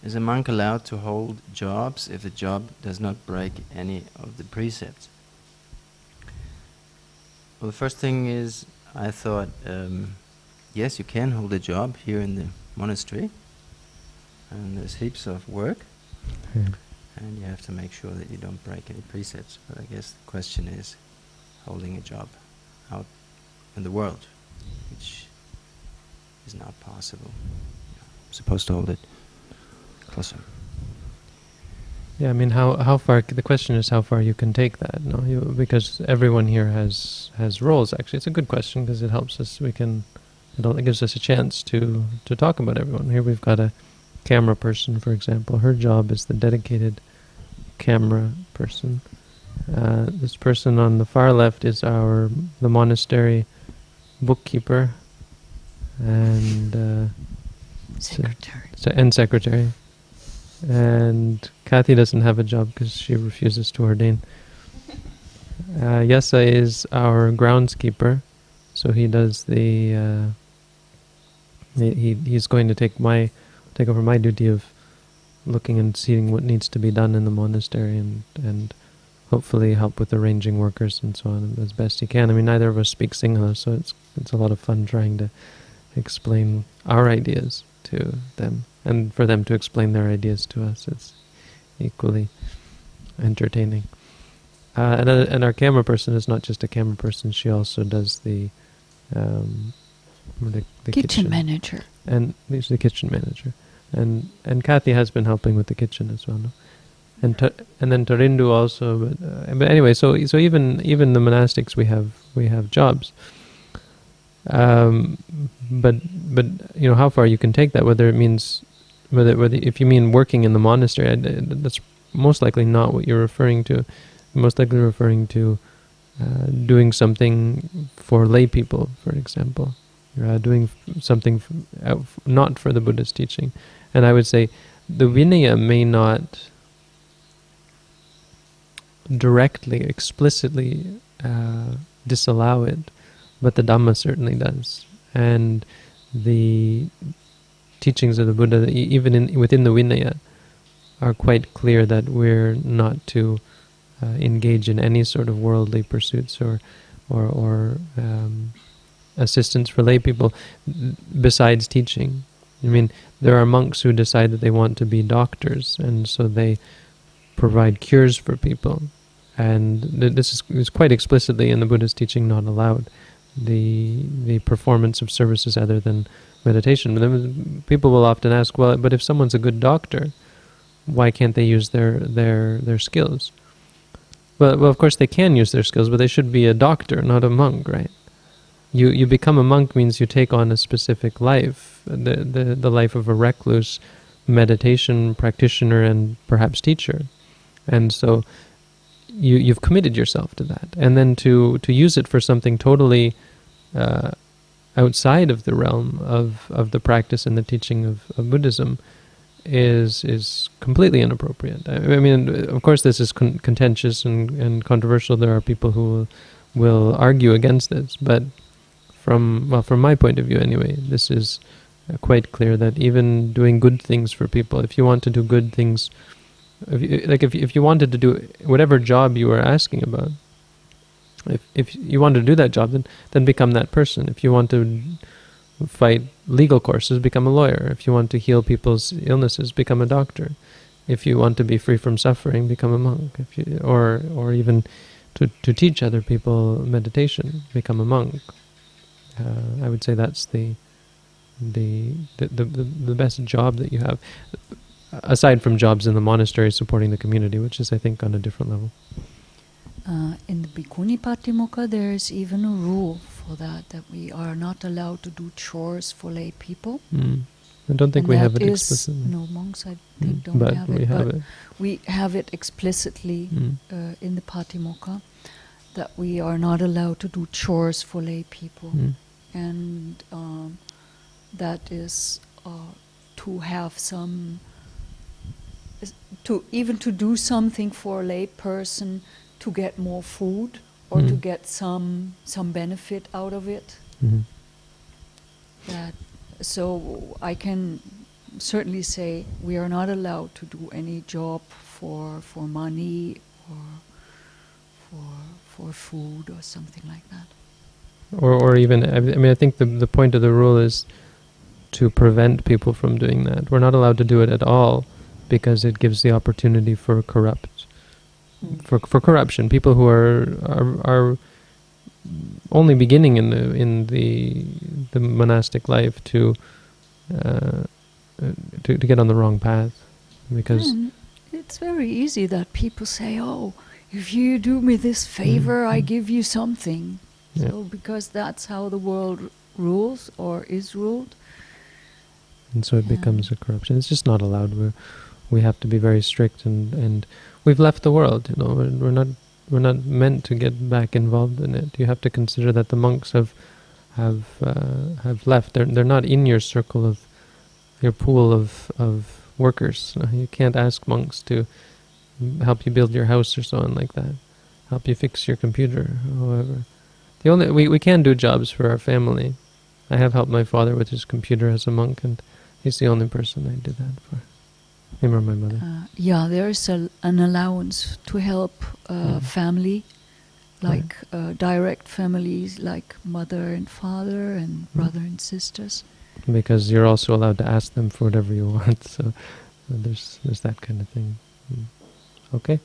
Is a monk allowed to hold jobs if the job does not break any of the precepts? Well, the first thing is, I thought, yes, you can hold a job here in the monastery, and there's heaps of work, and you have to make sure that you don't break any precepts. But I guess the question is holding a job out in the world, which is not possible. You're supposed to hold it closer. Yeah, I mean, how far? The question is how far you can take that, no? Because everyone here has roles. Actually, it's a good question because it helps us. It gives us a chance to talk about everyone. Here we've got a camera person, for example. Her job is the dedicated camera person. This person on the far left is the monastery bookkeeper and secretary. And Kathy doesn't have a job because she refuses to ordain. Yessa is our groundskeeper, so he does the. He's going to take over my duty of looking and seeing what needs to be done in the monastery and hopefully help with arranging workers and so on as best he can. I mean, neither of us speak Sinhala, so it's a lot of fun trying to explain our ideas to them. And for them to explain their ideas to us, it's equally entertaining. And our camera person is not just a camera person; she also does the kitchen manager. And she's the kitchen manager. And Kathy has been helping with the kitchen as well, no? And then Tarindu also. But anyway, so even the monastics we have jobs. But how far you can take that? Whether it means whether if you mean working in the monastery, that's most likely not what you're referring to. You're most likely referring to doing something for lay people, for example. Doing something not for the Buddha's teaching. And I would say the Vinaya may not directly, explicitly disallow it, but the Dhamma certainly does. And the teachings of the Buddha, even within the Vinaya, are quite clear that we're not to engage in any sort of worldly pursuits or assistance for lay people besides teaching. I mean, there are monks who decide that they want to be doctors, and so they provide cures for people. And this is quite explicitly in the Buddha's teaching not allowed. The performance of services other than meditation. But then people will often ask, well, but if someone's a good doctor, why can't they use their skills? Well, of course they can use their skills, but they should be a doctor, not a monk, right? You become a monk means you take on a specific life, the life of a recluse, meditation practitioner, and perhaps teacher. And so you've committed yourself to that. And then to use it for something totally outside of the realm of the practice and the teaching of Buddhism is completely inappropriate. I mean, of course this is contentious and controversial. There are people who will argue against this, but from my point of view anyway, this is quite clear that even doing good things for people, if you want to do good things, if you wanted to do whatever job you were asking about, if you wanted to do that job, then become that person. If you want to fight legal courses, become a lawyer. If you want to heal people's illnesses, become a doctor. If you want to be free from suffering, become a monk. Or even to teach other people meditation, become a monk. I would say that's the best job that you have, aside from jobs in the monastery supporting the community, which is, I think, on a different level. In the Bhikkhuni Patimokkha, there is even a rule for that we are not allowed to do chores for lay people. I don't think we have it explicitly. No, monks I think don't have it. But we have it explicitly in the Patimokkha that we are not allowed to do chores for lay people. And that is to have some, to do something for a lay person to get more food or to get some benefit out of it. So I can certainly say we are not allowed to do any job for money or for food or something like that. Or even, I mean, I think the point of the rule is to prevent people from doing that. We're not allowed to do it at all because it gives the opportunity for for corruption. People who are only beginning in the monastic life to get on the wrong path, because it's very easy that people say, "Oh, if you do me this favor, I give you something." Yeah. So because that's how the world rules or is ruled. And so it becomes a corruption. It's just not allowed. We have to be very strict, and we've left the world. You know, we're not meant to get back involved in it. You have to consider that the monks have left. They're not in your circle of your pool of workers. You can't ask monks to help you build your house or so on like that. Help you fix your computer, however. We can do jobs for our family. I have helped my father with his computer as a monk, and he's the only person I do that for. Him or my mother. There is an allowance to help family, like direct families, like mother and father and brother and sisters. Because you're also allowed to ask them for whatever you want, so there's that kind of thing. Okay.